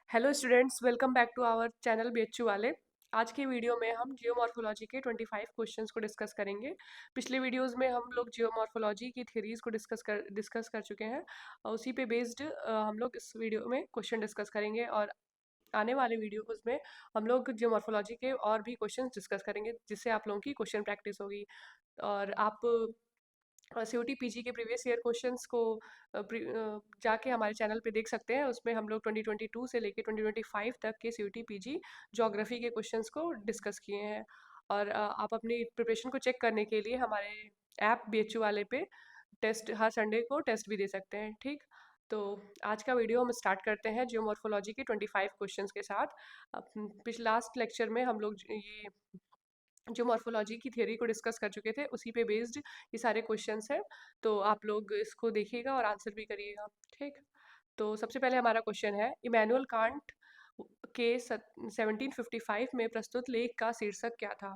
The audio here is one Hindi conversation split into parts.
Hello students, welcome back to our channel BHU वाले। आज की वीडियो में हम जियोमॉर्फोलॉजी के 25 क्वेश्चंस को डिस्कस करेंगे। पिछले वीडियोस में हम लोग जियोमॉर्फोलॉजी की थ्योरीज को डिस्कस कर चुके हैं और उसी पे बेस्ड हम लोग इस वीडियो में क्वेश्चन डिस्कस करेंगे। और आने वाले वीडियोस में हम लोग जियोमॉर्फोलॉजी के और भी क्वेश्चंस डिस्कस करेंगे, जिससे आप लोगों की क्वेश्चन प्रैक्टिस होगी। और आप सीयूटी पीजी के प्रीवियस ईयर क्वेश्चंस को जाके हमारे चैनल पे देख सकते हैं। उसमें हम लोग 2022 से लेके 2025 तक के सीयूटी पीजी ज्योग्राफी के क्वेश्चंस को डिस्कस किए हैं। और आप अपनी प्रिपरेशन को चेक करने के लिए हमारे ऐप बीएचयू वाले पे टेस्ट हर संडे को टेस्ट भी दे सकते हैं। ठीक, तो आज का वीडियो हम स्टार्ट करते हैं जियोमॉर्फोलॉजी के 25 क्वेश्चंस के साथ। पिछले लास्ट लेक्चर में हम लोग ये जो मॉर्फोलॉजी की थ्योरी को डिस्कस कर चुके थे, उसी पे बेस्ड ये सारे क्वेश्चंस हैं। तो आप लोग इसको देखिएगा और आंसर भी करिएगा। ठीक, तो सबसे पहले हमारा क्वेश्चन है, इमैनुअल कांट के 1755 में प्रस्तुत लेख का शीर्षक क्या था?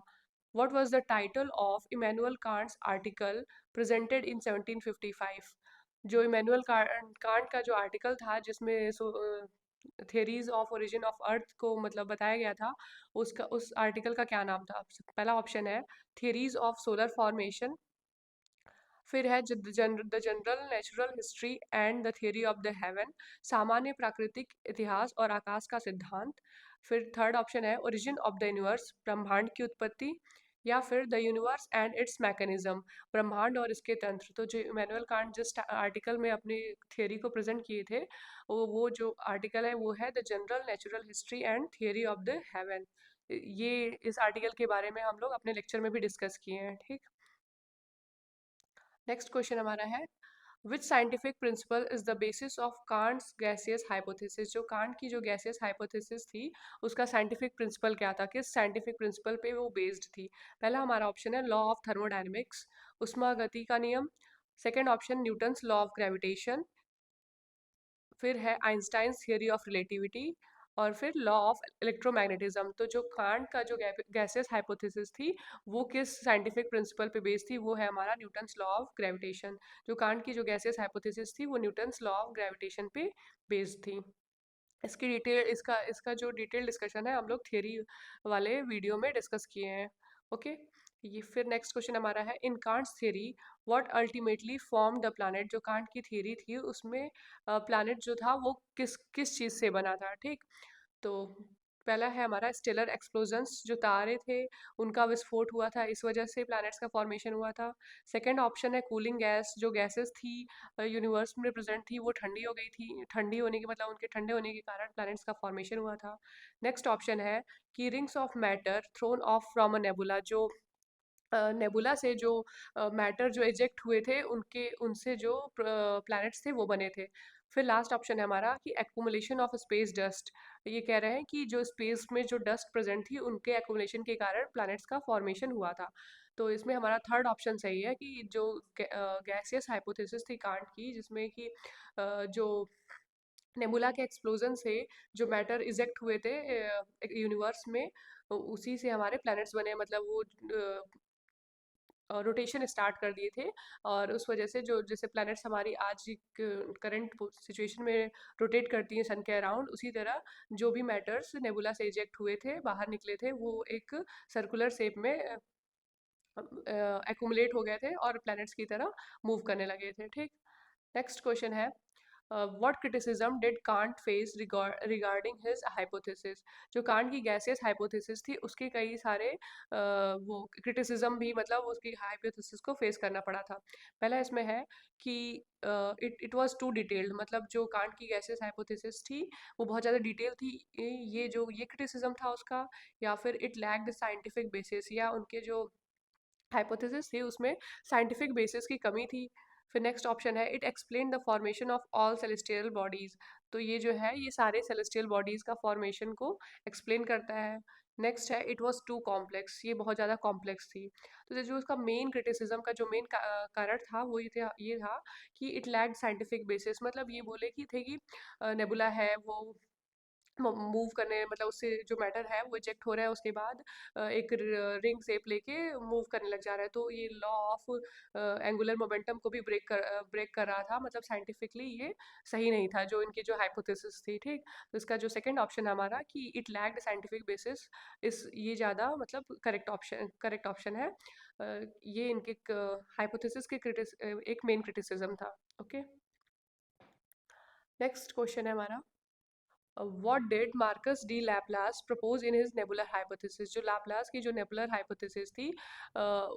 What was the title of Immanuel Kant's article presented in 1755? जो इमैनुअल कांट का जो आर्टिकल था, जिसमें theories of origin of earth को मतलब बताया गया था, उसका उस आर्टिकल का क्या नाम था? पहला ऑप्शन है थियरीज ऑफ सोलर फॉर्मेशन। फिर है the general natural history and the theory of the haven, सामान्य प्राकृतिक इतिहास और आकाश का सिद्धांत। फिर थर्ड ऑप्शन है ओरिजिन ऑफ द यूनिवर्स, ब्रह्मांड की उत्पत्ति। या फिर the universe and it's mechanism, ब्रह्मांड और इसके तंत्र। तो जो इमैनुअल कांट जिस आर्टिकल में अपनी थियरी को प्रेजेंट किए थे, वो जो आर्टिकल है वो है the general natural history and theory of the haven. ये इस आर्टिकल के बारे में हम लोग अपने लेक्चर में भी डिस्कस किए हैं। ठीक, नेक्स्ट क्वेश्चन हमारा है, which scientific principle is the basis of Kant's gaseous hypothesis? जो कांट की जो गैसियस हाइपोथेसिस थी, उसका साइंटिफिक प्रिंसिपल क्या था? किस साइंटिफिक प्रिंसिपल पे वो बेस्ड थी? पहला हमारा ऑप्शन है लॉ ऑफ थर्मोडायनेमिक्स, उष्मा गति का नियम। Second option Newton's law of gravitation. फिर है आइंस्टाइंस थियरी ऑफ रिलेटिविटी। और फिर लॉ ऑफ इलेक्ट्रोमैग्नेटिज्म। तो जो कांट का जो गैसेस हाइपोथेसिस थी, वो किस साइंटिफिक प्रिंसिपल पे बेस्ड थी? वो है हमारा न्यूटन्स लॉ ऑफ ग्रेविटेशन। जो कांट की जो गैसेस हाइपोथेसिस थी, वो न्यूटन्स लॉ ऑफ ग्रेविटेशन पे बेस्ड थी। इसकी डिटेल इसका इसका जो डिटेल डिस्कशन है, हम लोग थियरी वाले वीडियो में डिस्कस किए हैं। ओके, ये फिर नेक्स्ट क्वेश्चन हमारा है, in Kant's theory what ultimately form the planet? जो कांट की थियरी थी, उसमें प्लैनेट जो था वो किस किस चीज़ से बना था? ठीक, तो पहला है हमारा स्टेलर एक्सप्लोजन्स, जो तारे थे उनका विस्फोट हुआ था, इस वजह से प्लैनेट्स का फॉर्मेशन हुआ था। सेकंड ऑप्शन है कूलिंग गैस, जो गैसेस थी यूनिवर्स में प्रेजेंट थी, वो ठंडी हो गई थी, ठंडी होने के मतलब उनके ठंडे होने के कारण प्लैनेट्स का फॉर्मेशन हुआ था। नेक्स्ट ऑप्शन है कि rings of matter thrown off from a nebula, जो नेबुला से जो मैटर जो इजेक्ट हुए थे, उनके उनसे जो प्लैनेट्स थे वो बने थे। फिर लास्ट ऑप्शन है हमारा कि एक्यूमुलेशन ऑफ स्पेस डस्ट। ये कह रहे हैं कि जो स्पेस में जो डस्ट प्रेजेंट थी, उनके एक्यूमुलेशन के कारण प्लैनेट्स का फॉर्मेशन हुआ था। तो इसमें हमारा थर्ड ऑप्शन सही है कि जो गैसियस हाइपोथेसिस थी कांट की, जिसमें कि जो नेबुला के एक्सप्लोजन से जो मैटर इजेक्ट हुए थे यूनिवर्स में, उसी से हमारे प्लैनेट्स बने। मतलब वो रोटेशन स्टार्ट कर दिए थे, और उस वजह से जो जैसे प्लैनेट्स हमारी आज करंट सिचुएशन में रोटेट करती हैं सन के अराउंड, उसी तरह जो भी मैटर्स नेबुला से इजेक्ट हुए थे, बाहर निकले थे, वो एक सर्कुलर शेप में एक्यूमुलेट हो गए थे और प्लैनेट्स की तरह मूव करने लगे थे। ठीक, नेक्स्ट क्वेश्चन है, what criticism did can't face regarding his hypothesis? जो कांट की गैसियस हाइपोथेसिस थी, उसके कई सारे वो क्रिटिसिज्म भी मतलब उसकी हाइपोथेसिस को फेस करना पड़ा था। पहला इसमें है कि इट वाज टू डिटेल्ड, मतलब जो कांट की गैसियस हाइपोथेसिस थी, वो बहुत ज़्यादा डिटेल थी। ये क्रिटिसिज्म था उसका, या फिर इट लैक्ड साइंटिफिक बेसिस, या उनके जो हाइपोथेसिस थी उसमें साइंटिफिक बेसिस की कमी थी। फिर नेक्स्ट ऑप्शन है it explain the formation of all celestial bodies. तो ये जो है, ये सारे सेलेस्टियल बॉडीज का फॉर्मेशन को एक्सप्लेन करता है। नेक्स्ट है इट वाज टू कॉम्प्लेक्स, ये बहुत ज़्यादा कॉम्प्लेक्स थी। तो जो उसका मेन क्रिटिसिज्म का जो मेन कारण था, वो ये था कि इट लैक्ड साइंटिफिक बेसिस। मतलब ये बोले कि थे कि नेबुला है वो मूव करने, मतलब उससे जो मैटर है वो इजेक्ट हो रहा है, उसके बाद एक रिंग शेप लेके मूव करने लग जा रहा है। तो ये लॉ ऑफ एंगुलर मोमेंटम को भी ब्रेक कर रहा था, मतलब साइंटिफिकली ये सही नहीं था जो इनकी जो हाइपोथेसिस थी, ठीक। तो इसका जो सेकंड ऑप्शन हमारा कि इट लैक्ड साइंटिफिक बेसिस, इस ये ज़्यादा मतलब करेक्ट ऑप्शन है। ये इनके हाइपोथेसिस के एक मेन क्रिटिसिज्म था। ओके, नेक्स्ट क्वेश्चन है हमारा, what did Marcus D Laplace propose in his nebular hypothesis. जो लैपलास की जो नेबुलर हाइपोथेसिस थी,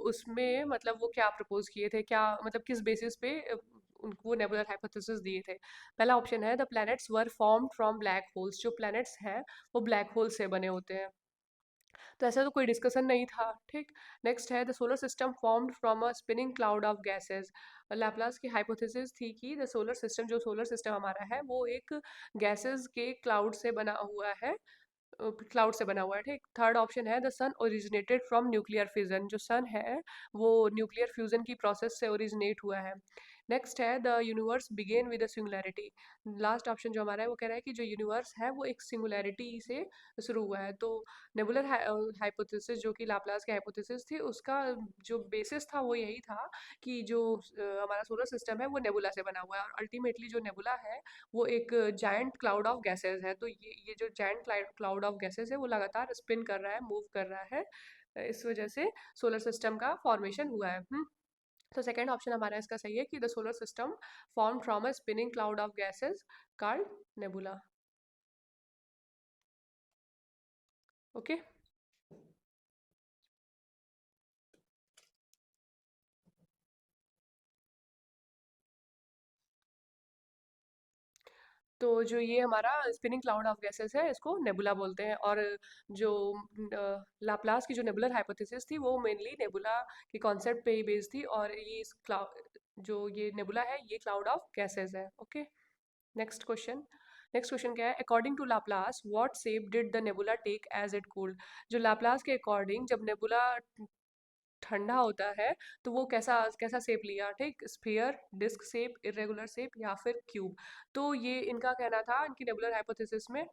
उसमें मतलब वो क्या प्रपोज किए थे, क्या मतलब किस बेसिस पे उनको नेबुलर हाइपोथेसिस दिए थे। पहला ऑप्शन है the planets were formed from black holes, जो प्लैनेट्स हैं वो ब्लैक होल से बने होते हैं। तो ऐसा तो कोई डिस्कशन नहीं था, ठीक। नेक्स्ट है the solar system formed from a spinning cloud of gases. Laplace की हाइपोथेसिस थी कि द सोलर सिस्टम, जो सोलर सिस्टम हमारा है वो एक गैसेस के क्लाउड से बना हुआ है, क्लाउड से बना हुआ है, ठीक। थर्ड ऑप्शन है the sun originated from nuclear fusion, जो सन है वो न्यूक्लियर फ्यूजन की प्रोसेस से ओरिजिनेट हुआ है। नेक्स्ट है the universe began with a singularity. Last option जो हमारा है वो कह रहा है कि जो यूनिवर्स है वो एक सिंगुलैरिटी से शुरू हुआ है। तो नेबुलर हाइपोथेसिस जो कि लाप्लास की हाइपोथेसिस थी, उसका जो बेसिस था वो यही था कि जो हमारा सोलर सिस्टम है वो नेबुला से बना हुआ है, और अल्टीमेटली जो नेबुला है वो एक जायंट क्लाउड ऑफ गैसेस है। तो ये जो जायंट क्लाउड ऑफ गैसेस है वो लगातार स्पिन कर रहा है, मूव कर रहा है, इस वजह से सोलर सिस्टम का फॉर्मेशन हुआ है। तो सेकंड ऑप्शन हमारा इसका सही है कि the solar system form from a spinning cloud of gases called nebula. Okay, तो जो ये हमारा स्पिनिंग क्लाउड ऑफ गैसेस है इसको नेबुला बोलते हैं। और जो लाप्लास की जो नेबुलर हाइपोथेसिस थी वो मेनली नेबुला के कॉन्सेप्ट पे ही बेस्ड थी, और ये इस क्लाउड, जो ये नेबुला है ये क्लाउड ऑफ गैसेस है। Okay, next question. Next question क्या है, according to Laplace what shape did the nebula take as it cooled. जो लाप्लास के अकॉर्डिंग जब नेबुला ठंडा होता है तो वो कैसा कैसा शेप लिया, ठीक। Sphere, disc shape, irregular shape या फिर क्यूब। तो ये इनका कहना था इनकी नेबुलर हाइपोथेसिस में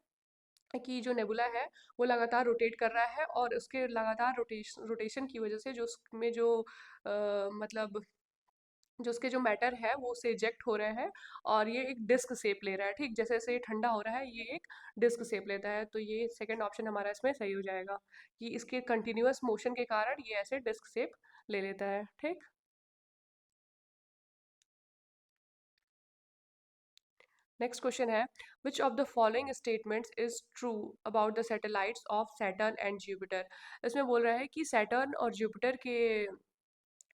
कि जो नेबुला है वो लगातार रोटेट कर रहा है, और उसके लगातार रोटेशन की वजह से जो उसमें जो मतलब जो उसके जो मैटर है वो उससे इजेक्ट हो रहे हैं, और ये एक डिस्क शेप ले रहा है, ठीक। जैसे जैसे ये ठंडा हो रहा है ये एक डिस्क शेप लेता है। तो ये सेकंड ऑप्शन हमारा इसमें सही हो जाएगा कि इसके कंटिन्यूअस मोशन के कारण ये ऐसे डिस्क शेप ले लेता है, ठीक। नेक्स्ट क्वेश्चन है, which of the following statements is true about the satellites of Saturn and Jupiter. इसमें बोल रहा है कि सैटर्न और जुपिटर के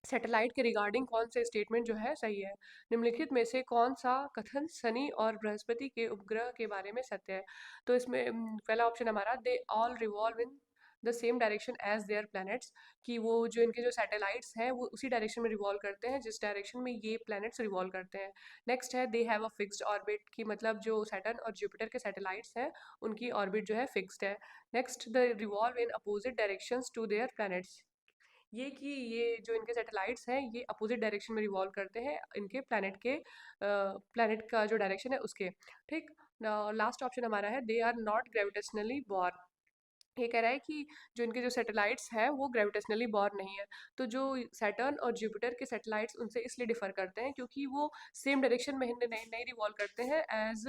सैटेलाइट के रिगार्डिंग कौन से स्टेटमेंट जो है सही है। निम्नलिखित में से कौन सा कथन शनि और बृहस्पति के उपग्रह के बारे में सत्य है। तो इसमें पहला ऑप्शन हमारा, they all revolve in the same direction as their planets, कि वो जो इनके जो सैटेलाइट्स हैं वो उसी डायरेक्शन में रिवॉल्व करते हैं जिस डायरेक्शन में ये प्लैनेट्स रिवॉल्व करते हैं। नेक्स्ट है they have a fixed orbit, की मतलब जो सैटर्न और जुपिटर के सैटेलाइट्स हैं उनकी ऑर्बिट जो है फिक्स्ड है। Next, the revolve in opposite directions to their planets, ये कि ये जो इनके सैटेलाइट्स हैं ये अपोजिट डायरेक्शन में रिवॉल्व करते हैं इनके प्लैनेट का जो डायरेक्शन है उसके, ठीक। लास्ट ऑप्शन हमारा है they are not gravitationally born. ये कह रहा है कि जो इनके जो सैटेलाइट्स हैं वो ग्रेविटेशनली बॉर्न नहीं है। तो जो सैटर्न और जुपिटर के सैटेलाइट्स उनसे इसलिए डिफर करते हैं क्योंकि वो सेम डायरेक्शन में नहीं नहीं रिवॉल्व करते हैं एज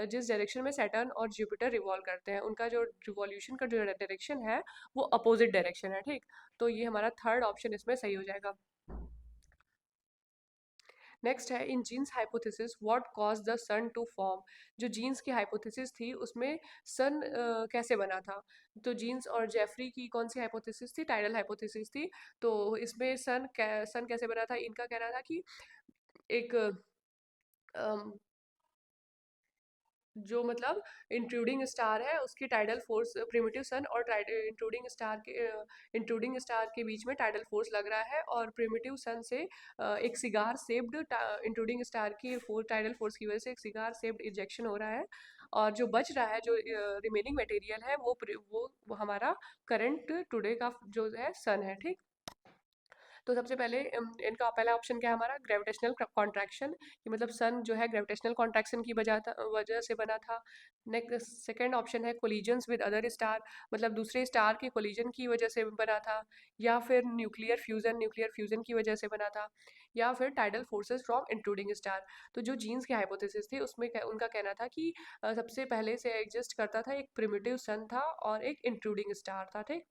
जिस डायरेक्शन में सैटर्न और जुपिटर रिवॉल्व करते हैं, उनका जो रिवॉल्यूशन का जो डायरेक्शन है वो अपोजिट डायरेक्शन है, ठीक। तो ये हमारा थर्ड ऑप्शन इसमें सही हो जाएगा। नेक्स्ट है, in Jeans hypothesis what cause the sun to form. जो जीन्स की हाइपोथेसिस थी उसमें सन कैसे बना था। तो जीन्स और जेफरी की कौन सी हाइपोथेसिस थी, टाइडल हाइपोथेसिस थी। तो इसमें सन कैसे बना था, इनका कहना था कि एक जो मतलब इंट्रूडिंग स्टार है उसकी टाइडल फोर्स, प्रिमिटिव सन और इंट्रूडिंग स्टार के बीच में टाइडल फोर्स लग रहा है, और प्रिमिटिव सन से एक सिगार सेप्ड इंट्रूडिंग स्टार की टाइडल फोर्स की वजह से एक सिगार सेप्ड इजेक्शन हो रहा है, और जो बच रहा है जो रिमेनिंग मटेरियल है वो हमारा करंट टुडे का जो है सन है, ठीक। तो सबसे पहले इनका पहला ऑप्शन क्या है हमारा, ग्रेविटेशनल कॉन्ट्रैक्शन, कि मतलब सन जो है ग्रेविटेशनल कॉन्ट्रैक्शन की वजह से बना था। नेक्स्ट सेकंड ऑप्शन है कोलिजन्स विद अदर स्टार, मतलब दूसरे स्टार के कोलिजन की वजह से बना था। या फिर न्यूक्लियर फ्यूजन की वजह से बना था। या फिर tidal forces from intruding star. तो जो जीन्स की हाइपोथेसिस थी उसमें उनका कहना था कि सबसे पहले से एग्जिस्ट करता था एक प्रिमिटिव सन था और एक इंट्रूडिंग स्टार था, ठीक।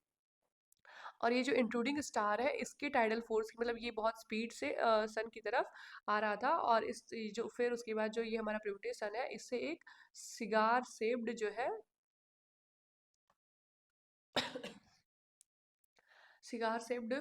और ये जो इंट्रूडिंग स्टार है इसके टाइडल फोर्स की मतलब ये बहुत स्पीड से सन की तरफ आ रहा था, और इस जो फिर उसके बाद जो ये हमारा प्रिमिटिव सन है इससे एक सिगार शेप्ड जो है cigar shaped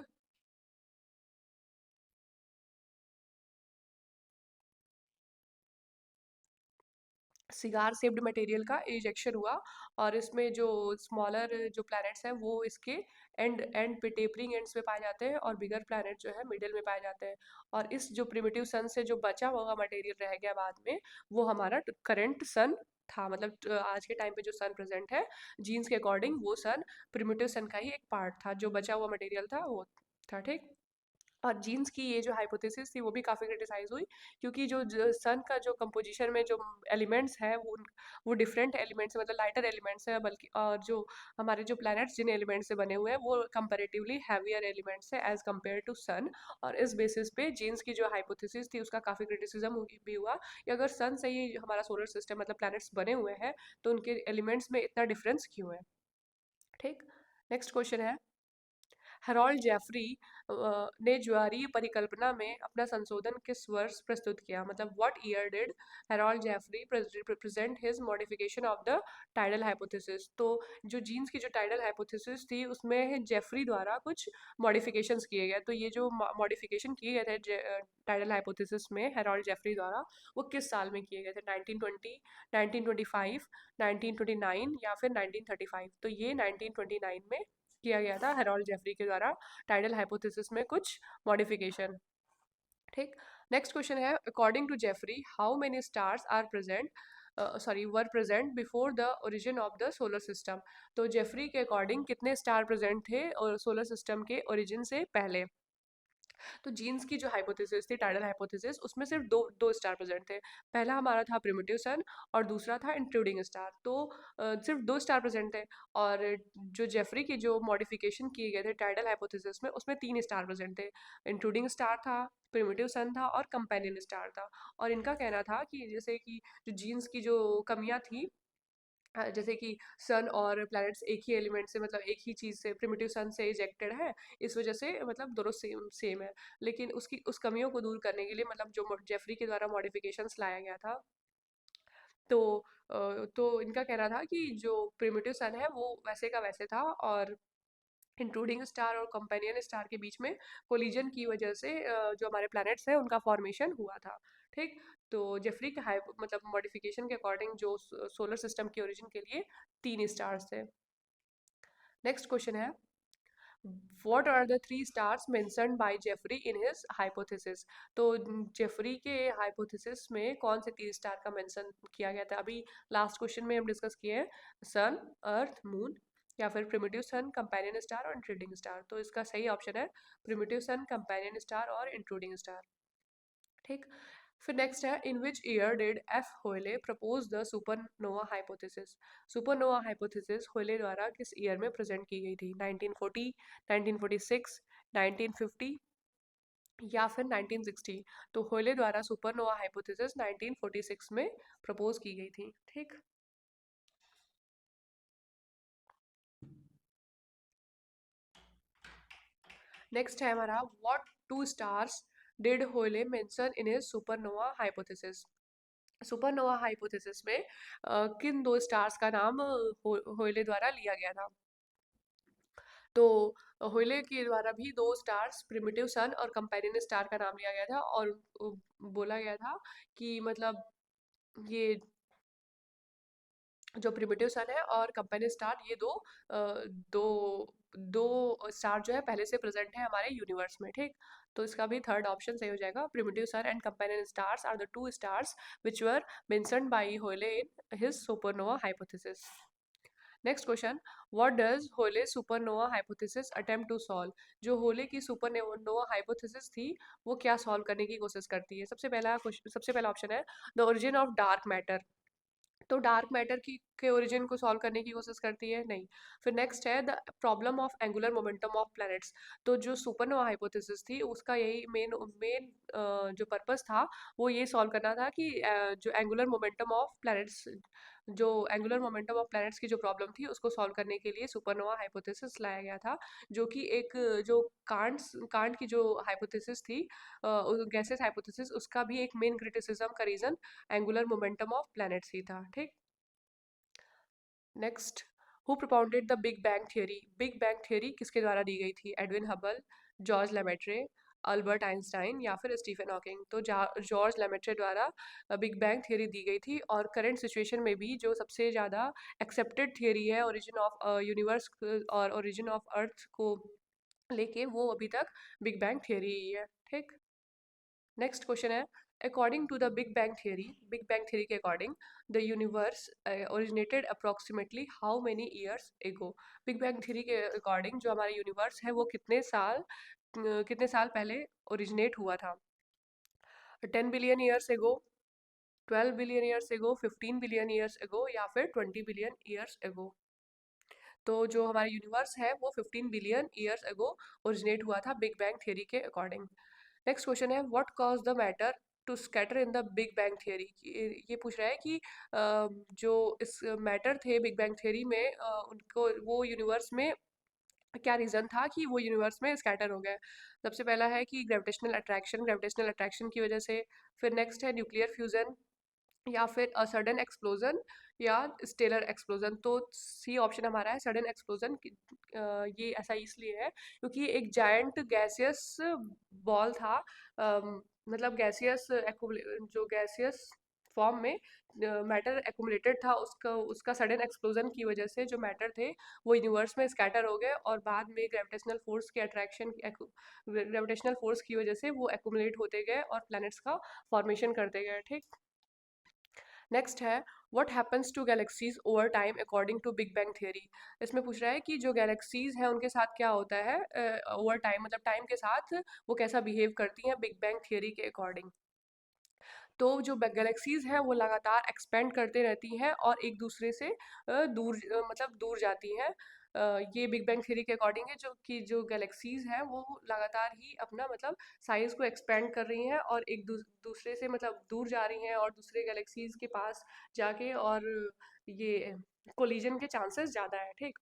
cigar shaped material का इजेक्शन हुआ। और इसमें जो स्मॉलर जो प्लैनेट्स हैं वो इसके एंड एंड पे टेपरिंग एंड्स पे पाए जाते हैं, और बिगर प्लैनेट जो है मिडिल में पाए जाते हैं। और इस जो प्रिमिटिव सन से जो बचा हुआ मटेरियल रह गया बाद में, वो हमारा करंट सन था। मतलब आज के टाइम पे जो सन प्रेजेंट है जीन्स के अकॉर्डिंग वो सन प्रिमिटिव सन का ही एक पार्ट था, जो बचा हुआ मटेरियल था वो था, ठीक। और जीन्स की ये जो हाइपोथेसिस थी वो भी काफ़ी क्रिटिसाइज हुई, क्योंकि जो सन का जो कंपोजिशन में जो एलिमेंट्स है वो डिफरेंट एलिमेंट्स मतलब लाइटर एलिमेंट्स है, बल्कि और जो हमारे जो प्लैनेट्स जिन एलिमेंट्स से बने हुए हैं वो कंपैरेटिवली हैवियर एलिमेंट्स है एज कम्पेयर टू सन। और इस बेसिस पे जीन्स की जो हाइपोथेसिस थी उसका काफ़ी क्रिटिसिज्म भी हुआ कि अगर सन से ही हमारा सोलर सिस्टम मतलब प्लैनेट्स बने हुए हैं तो उनके एलिमेंट्स में इतना डिफरेंस क्यों है, ठीक। नेक्स्ट क्वेश्चन है, हेरोल्ड जेफरी ने ज्वारीय परिकल्पना में अपना संशोधन किस वर्ष प्रस्तुत किया, मतलब what year did Harold Jeffreys present his modification of the tidal hypothesis. तो जो जीन्स की जो टाइडल हाइपोथेसिस थी उसमें जेफरी द्वारा कुछ मॉडिफिकेशंस किए गए। तो ये जो मॉडिफिकेशन किए गए थे टाइडल हाइपोथेसिस में हेरोल्ड जेफरी द्वारा, वो किस साल में किए गए थे, 1920, 1925, 1929 या फिर 1935। तो ये 1929 में किया गया था हेरोल्ड जेफरी के द्वारा टाइडल हाइपोथेसिस में कुछ मॉडिफिकेशन, ठीक। नेक्स्ट क्वेश्चन है, according to Jeffreys how many stars are present were present before the origin of the solar system. तो जेफरी के अकॉर्डिंग कितने स्टार प्रेजेंट थे और सोलर सिस्टम के ओरिजिन से पहले। तो जीन्स की जो हाइपोथेसिस थी टाइडल हाइपोथेसिस उसमें सिर्फ दो दो स्टार प्रेजेंट थे। पहला हमारा था प्रिमिटिव सन और दूसरा था इंट्रूडिंग स्टार। तो सिर्फ दो स्टार प्रेजेंट थे। और जो जेफरी की जो मॉडिफिकेशन किए गए थे टाइडल हाइपोथेसिस में उसमें तीन स्टार प्रेजेंट थे। इंट्रूडिंग स्टार था, प्रिमिटिव सन था और कंपेनियन स्टार था। और इनका कहना था कि जैसे कि जो जीन्स की जो कमियां थी, जैसे कि सन और प्लैनेट्स एक ही एलिमेंट से मतलब एक ही चीज़ से प्रिमिटिव सन से इजेक्टेड है, इस वजह से मतलब दोनों सेम सेम है। लेकिन उसकी उस कमियों को दूर करने के लिए मतलब जो जेफरी के द्वारा मॉडिफिकेशंस लाया गया था, तो तो इनका कहना था कि जो प्रिमिटिव सन है वो वैसे का वैसे था, और इंट्रूडिंग स्टार और कंपेनियन स्टार के बीच में कोलिजन की वजह से जो हमारे प्लैनेट्स हैं उनका फॉर्मेशन हुआ था, ठीक। तो जेफरी के हाई मतलब मॉडिफिकेशन के अकॉर्डिंग जो सोलर सिस्टम के ओरिजिन के लिए तीन स्टार्स थे। नेक्स्ट क्वेश्चन है, what are the three stars mentioned by Jeffreys in his hypothesis. तो जेफरी के हाइपोथेसिस में कौन से तीन स्टार का मेंशन किया गया था, अभी लास्ट क्वेश्चन में हम डिस्कस किए हैं, सन, अर्थ, मून, या फिर प्रिमिटिव सन, कंपेनियन स्टार और इंट्रूडिंग स्टार। तो इसका सही ऑप्शन है प्रिमिटिव सन, कंपेनियन स्टार और इंट्रूडिंग स्टार, ठीक। फिर नेक्स्ट है, in which year did F Hoyle propose the supernova hypothesis. Supernova hypothesis Hoyle द्वारा किस ईयर में प्रेजेंट की गई थी, 1940, 1946, 1950 या फिर 1960। तो होयले द्वारा सुपरनोवा हाइपोथेसिस 1946 में प्रपोज की गई थी, ठीक। नेक्स्ट है हमारा, what two stars did Hoyle mention in his supernova hypothesis. Supernova hypothesis में किन दो स्टार्स का नाम होयले द्वारा लिया गया था। तो होयले के द्वारा भी दो स्टार्स प्रिमिटिव सन और कंपेनियन स्टार का नाम लिया गया था, और बोला गया था कि मतलब ये जो प्रिमिटिव सन है और कंपेनियन स्टार ये दो दो स्टार जो है पहले से प्रेजेंट है हमारे यूनिवर्स में, ठीक। तो इसका भी थर्ड ऑप्शन सही हो जाएगा, primitive sun and companion stars are the two stars which were mentioned by Hoyle in his supernova hypothesis. Next question, what does Hoyle supernova hypothesis attempt to solve? जो होले की सुपरनोवा हाइपोथेसिस थी वो क्या सॉल्व करने की कोशिश करती है? सबसे पहला ऑप्शन है the origin of dark matter. तो डार्क मैटर की के ओरिजिन को सॉल्व करने की कोशिश करती है? नहीं। फिर नेक्स्ट है the problem of angular momentum of planets. तो जो सुपरनोवा हाइपोथेसिस थी उसका यही मेन मेन जो पर्पस था वो ये सॉल्व करना था कि जो एंगुलर मोमेंटम ऑफ प्लैनेट्स जो एंगुलर मोमेंटम ऑफ प्लैनेट्स की जो प्रॉब्लम थी उसको सॉल्व करने के लिए सुपरनोवा हाइपोथेसिस लाया गया था, जो कि एक जो कांट की जो हाइपोथेसिस थी, गैसेस हाइपोथेसिस, उसका भी एक मेन क्रिटिसिज्म का reason angular momentum of planets ही था। ठीक। Next, who propounded the big bang theory? Big bang theory किसके द्वारा दी गई थी? Edwin Hubble, George Lemaitre, Albert Einstein या फिर स्टीफन हॉकिंग? तो जॉर्ज लेमेट्रे द्वारा बिग बैंग थियरी दी गई थी, और करंट सिचुएशन में भी जो सबसे ज़्यादा एक्सेप्टेड थियरी है ओरिजिन ऑफ यूनिवर्स और ओरिजिन ऑफ अर्थ को लेके, वो अभी तक बिग बैंग थियरी ही है। ठीक। नेक्स्ट क्वेश्चन है, according to the big bang theory के according the universe originated approximately how many years ago? Big bang theory के अकॉर्डिंग जो हमारा यूनिवर्स है वो कितने साल पहले ओरिजिनेट हुआ था? 10 billion years ago, 12 billion years ago, 15 billion years ago या फिर 20 बिलियन ईयर्स एगो? तो जो हमारा यूनिवर्स है वो 15 बिलियन ईयर्स एगो ओरिजिनेट हुआ था बिग बैंग थियरी के अकॉर्डिंग। नेक्स्ट क्वेश्चन है, what cause the matter to scatter in the big bang theory? ये पूछ रहा है कि जो इस मैटर थे बिग बैंग थियरी में, उनको वो यूनिवर्स में क्या रीज़न था कि वो यूनिवर्स में स्कैटर हो गए? सबसे पहला है कि ग्रेविटेशनल अट्रैक्शन की वजह से। फिर नेक्स्ट है न्यूक्लियर फ्यूजन, या फिर सडन एक्सप्लोजन, या स्टेलर एक्सप्लोजन। तो सी ऑप्शन हमारा है सडन एक्सप्लोजन। ये ऐसा इसलिए है क्योंकि एक जायंट गैसियस बॉल था, मतलब जो गैसियस फॉर्म में मैटर एक्यूमुलेटेड था, उसका सडन एक्सप्लोजन की वजह से जो मैटर थे वो यूनिवर्स में स्कैटर हो गए, और बाद में ग्रेविटेशनल फोर्स की वजह से वो एक्यूमुलेट होते गए और प्लैनेट्स का फॉर्मेशन करते गए। ठीक। नेक्स्ट है, what happens to galaxies over time according to big bang theory? इसमें पूछ रहा है कि जो गैलेक्सीज हैं उनके साथ क्या होता है ओवर टाइम, मतलब टाइम के साथ वो कैसा बिहेव करती हैं बिग बैंग थियरी के अकॉर्डिंग? तो जो गैलेक्सीज हैं वो लगातार एक्सपेंड करते रहती हैं और एक दूसरे से मतलब दूर जाती हैं। ये बिग बैंग थ्योरी के अकॉर्डिंग है, जो गैलेक्सीज हैं वो लगातार ही अपना मतलब साइज को एक्सपेंड कर रही हैं और एक दूसरे से मतलब दूर जा रही हैं और दूसरे गैलेक्सीज के पास जाके, और ये कोलिजन के चांसेस ज़्यादा है। ठीक।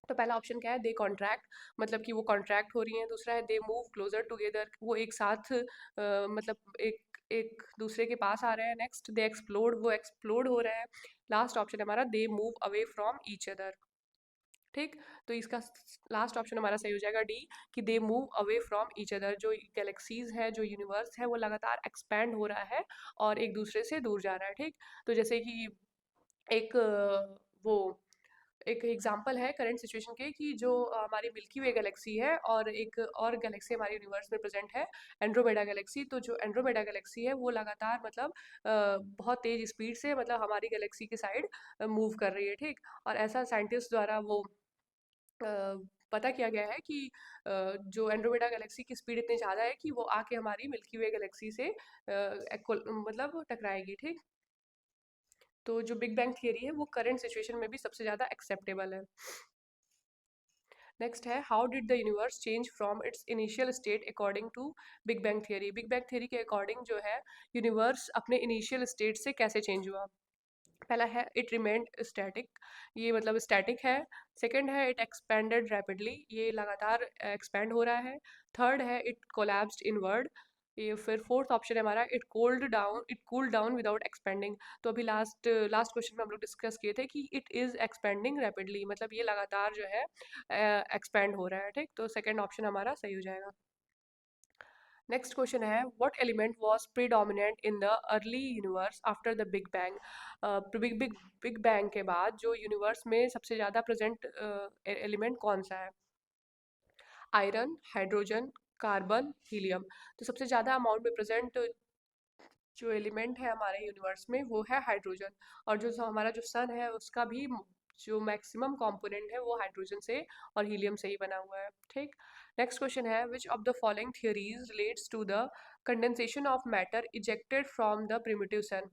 तो पहला ऑप्शन क्या है? दे कॉन्ट्रैक्ट, मतलब कि वो कॉन्ट्रैक्ट हो रही हैं। दूसरा है दे मूव क्लोजर टुगेदर, वो एक साथ मतलब एक एक दूसरे के पास आ रहे हैं। नेक्स्ट, दे एक्सप्लोड, वो एक्सप्लोड हो रहे हैं। लास्ट ऑप्शन हमारा they move away from each other. ठीक। तो इसका लास्ट ऑप्शन हमारा सही हो जाएगा डी, कि they move away from each other. जो गैलेक्सीज है, जो यूनिवर्स है, वो लगातार एक्सपैंड हो रहा है और एक दूसरे से दूर जा रहा है। ठीक। तो जैसे कि एक वो एक एग्जांपल है करंट सिचुएशन के, कि जो हमारी मिल्की वे गैलेक्सी है और एक और गैलेक्सी हमारे यूनिवर्स में प्रेजेंट है, एंड्रोमेडा गैलेक्सी। तो जो एंड्रोमेडा गैलेक्सी है वो लगातार मतलब बहुत तेज स्पीड से मतलब हमारी गैलेक्सी की साइड मूव कर रही है। ठीक। और ऐसा साइंटिस्ट द्वारा वो पता किया गया है कि जो एंड्रोमेडा गैलेक्सी की स्पीड इतनी ज़्यादा है कि वो आके हमारी मिल्की वे गैलेक्सी से मतलब टकराएगी। ठीक। तो जो बिग बैंग थियरी है वो करंट सिचुएशन में भी सबसे ज़्यादा एक्सेप्टेबल है। नेक्स्ट है, how did the universe change from its initial state according to big bang theory? Big bang theory के अकॉर्डिंग जो है यूनिवर्स अपने इनिशियल स्टेट से कैसे चेंज हुआ? पहला है इट रिमेंड स्टैटिक, ये मतलब स्टैटिक है। सेकंड है इट एक्सपेंडेड रैपिडली, ये लगातार एक्सपेंड हो रहा है। थर्ड है इट कोलैप्स्ड इनवर्ड। ये फिर फोर्थ ऑप्शन है हमारा it cooled down without expanding. तो अभी लास्ट लास्ट क्वेश्चन में हम लोग डिस्कस किए थे कि इट इज़ एक्सपेंडिंग रैपिडली, मतलब ये लगातार जो है एक्सपेंड हो रहा है। ठीक। तो सेकंड ऑप्शन हमारा सही हो जाएगा। नेक्स्ट क्वेश्चन है, what element was predominant in the early universe after the big bang? Big bang के बाद जो यूनिवर्स में सबसे ज़्यादा प्रेजेंट एलिमेंट कौन सा है? Iron, hydrogen, carbon, helium? तो सबसे ज़्यादा अमाउंट में प्रेजेंट जो एलिमेंट है हमारे यूनिवर्स में वो है हाइड्रोजन। और जो हमारा जो सन है उसका भी जो मैक्सिमम कंपोनेंट है वो हाइड्रोजन से और हीलियम से ही बना हुआ है। ठीक। नेक्स्ट क्वेश्चन है which of the following theories relates to the condensation of matter ejected from the primitive sun.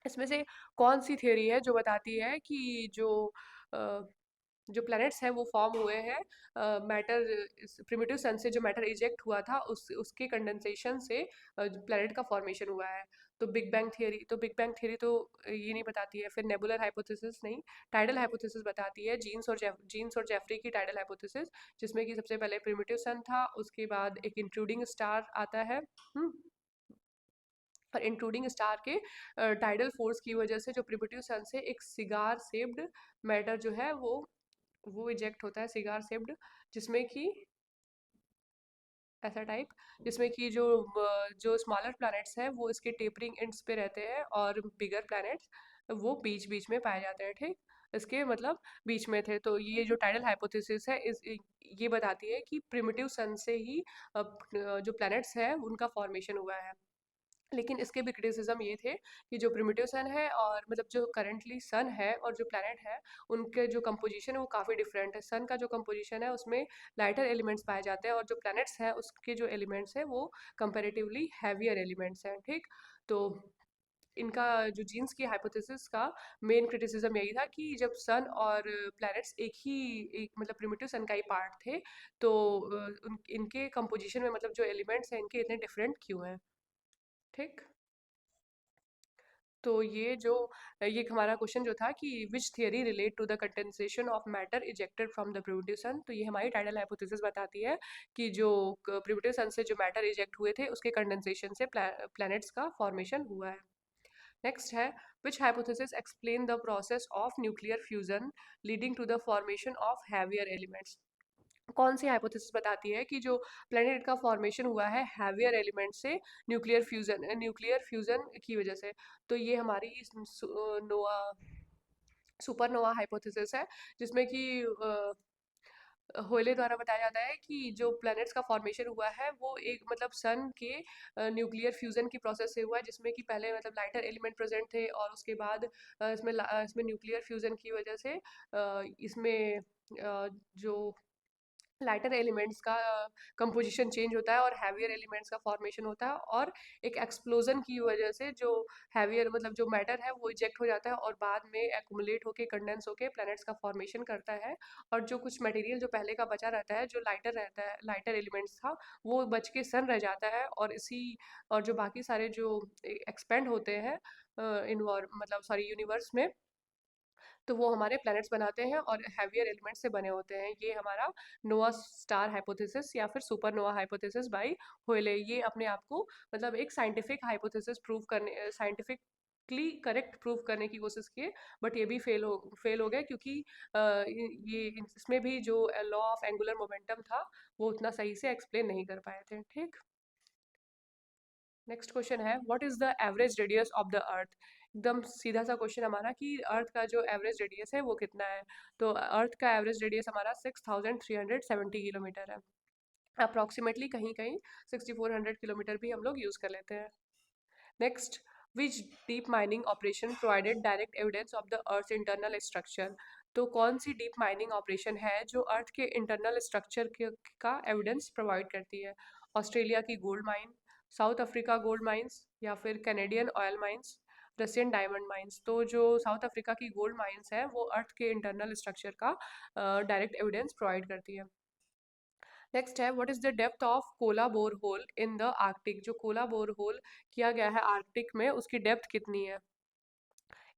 इसमें से कौन सी थियरी है जो बताती है कि जो प्लैनेट्स हैं वो फॉर्म हुए हैं मैटर प्रिमिटिव सन से, जो मैटर इजेक्ट हुआ था उसके कंडेंसेशन से प्लैनेट का फॉर्मेशन हुआ है। तो बिग बैंग थियरी तो ये नहीं बताती है। फिर नेबुलर हाइपोथेसिस नहीं, टाइडल हाइपोथेसिस बताती है, जीन्स और जेफरी की टाइडल हाइपोथेसिस, जिसमें कि सबसे पहले प्रिमिटिव सन था, उसके बाद एक इंट्रूडिंग स्टार आता है। और इंट्रूडिंग स्टार के टाइडल फोर्स की वजह से जो प्रिमिटिव सन से एक सिगार शेप्ड मैटर जो है वो इजेक्ट होता है, सिगार शेप्ड, जिसमें कि ऐसा टाइप, जिसमें कि जो स्मॉलर प्लैनेट्स हैं वो इसके टेपरिंग एंड्स पे रहते हैं और बिगर प्लैनेट्स वो बीच बीच में पाए जाते हैं। ठीक। इसके मतलब बीच में थे। तो ये जो टाइडल हाइपोथेसिस है ये बताती है कि प्रिमिटिव सन से ही जो प्लैनेट्स हैं उनका फॉर्मेशन हुआ है। लेकिन इसके भी क्रिटिसिज्म ये थे कि जो प्रिमिटिव सन है और मतलब जो करंटली सन है और जो प्लैनेट है उनके जो कंपोजिशन है वो काफ़ी डिफरेंट है। सन का जो कंपोजिशन है उसमें लाइटर एलिमेंट्स पाए जाते हैं और जो प्लैनेट्स हैं उसके जो एलिमेंट्स हैं वो कंपेरेटिवली हैवियर एलिमेंट्स हैं। ठीक। तो इनका जो जीन्स की हाइपोथेसिस का मेन क्रिटिसिज्म यही था कि जब सन और प्लैनेट्स एक मतलब प्रिमिटिव सन का ही पार्ट थे तो इनके कंपोजिशन में मतलब जो एलिमेंट्स हैं इनके इतने डिफरेंट क्यों हैं। ठीक। तो ये हमारा क्वेश्चन जो था कि which theory relate to the condensation of matter ejected from the primitive sun. तो ये हमारी टाइडल हाइपोथेसिस बताती है कि जो प्रिमिटिव सन से जो मैटर इजेक्ट हुए थे उसके कंडेंसेशन से प्लैनेट्स का फॉर्मेशन हुआ है। नेक्स्ट है which hypothesis explain the process of nuclear fusion leading to the formation of heavier elements. कौन सी हाइपोथेसिस बताती है कि जो प्लेनेट का फॉर्मेशन हुआ है हैवियर एलिमेंट से न्यूक्लियर फ्यूजन की वजह से। तो ये हमारी नोआ सुपरनोवा हाइपोथेसिस है, जिसमें कि होयले द्वारा बताया जाता है कि जो प्लैनेट्स का फॉर्मेशन हुआ है वो एक मतलब सन के न्यूक्लियर फ्यूजन की प्रोसेस से हुआ है, जिसमें कि पहले मतलब लाइटर एलिमेंट प्रेजेंट थे और उसके बाद इसमें न्यूक्लियर फ्यूजन की वजह से इसमें जो लाइटर एलिमेंट्स का कंपोजिशन चेंज होता है और हैवियर एलिमेंट्स का फॉर्मेशन होता है, और एक एक्सप्लोजन की वजह से जो हैवियर मतलब जो मैटर है वो इजेक्ट हो जाता है और बाद में एक्यूमुलेट होके कंडेंस होके प्लैनेट्स का फॉर्मेशन करता है। और जो कुछ मटेरियल जो पहले का बचा रहता है, जो लाइटर रहता है, लाइटर एलिमेंट्स था, वो बच के सन रह जाता है और जो बाकी सारे जो एक्सपेंड होते हैं मतलब सॉरी यूनिवर्स में, तो वो हमारे प्लैनेट्स बनाते हैं और हैवियर एलिमेंट से बने होते हैं। ये हमारा नोआ स्टार हाइपोथेसिस या फिर सुपर नोआ हाइपोथेसिस बाई होयले, ये अपने आप को मतलब एक साइंटिफिक हाइपोथेसिस प्रूव करने, साइंटिफिकली करेक्ट प्रूव करने की कोशिश किए, बट ये भी फेल हो गए क्योंकि ये इसमें भी जो लॉ ऑफ एंगुलर मोमेंटम था वो उतना सही से एक्सप्लेन नहीं कर पाए थे। ठीक। नेक्स्ट क्वेश्चन है what is the average radius of the earth. एकदम सीधा सा क्वेश्चन हमारा कि अर्थ का जो एवरेज रेडियस है वो कितना है। तो अर्थ का एवरेज रेडियस हमारा 6370 किलोमीटर है अप्रॉक्सीमेटली। कहीं कहीं 6400 किलोमीटर भी हम लोग यूज़ कर लेते हैं। Next, which deep mining operation provided direct evidence of the earth internal structure. तो कौन सी डीप माइनिंग ऑपरेशन है जो अर्थ के इंटरनल स्ट्रक्चर का एविडेंस प्रोवाइड करती है। ऑस्ट्रेलिया की gold mine, south Africa gold mines, या फिर Canadian oil mines, Russian diamond mines. तो जो साउथ अफ्रीका की गोल्ड माइंस है वो अर्थ के इंटरनल स्ट्रक्चर का डायरेक्ट एविडेंस प्रोवाइड करती है। नेक्स्ट है what is the depth of Cola bore hole in the Arctic. जो कोला बोर होल किया गया है आर्कटिक में उसकी डेप्थ कितनी है।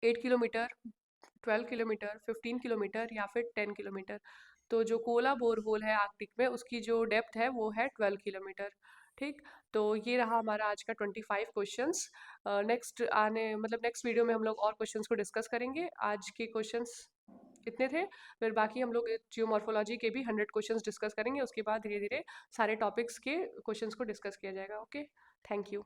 8 किलोमीटर, 12 किलोमीटर, 15 किलोमीटर, या फिर 10 किलोमीटर। तो जो कोला बोर होल है आर्कटिक में उसकी जो डेप्थ है वो है 12 किलोमीटर। ठीक। तो ये रहा हमारा आज का 25 क्वेश्चंस। नेक्स्ट वीडियो में हम लोग और क्वेश्चंस को डिस्कस करेंगे। आज के क्वेश्चंस इतने थे। फिर बाकी हम लोग जियोमॉर्फोलॉजी के भी 100 क्वेश्चंस डिस्कस करेंगे, उसके बाद धीरे धीरे सारे टॉपिक्स के क्वेश्चंस को डिस्कस किया जाएगा। Okay, thank you.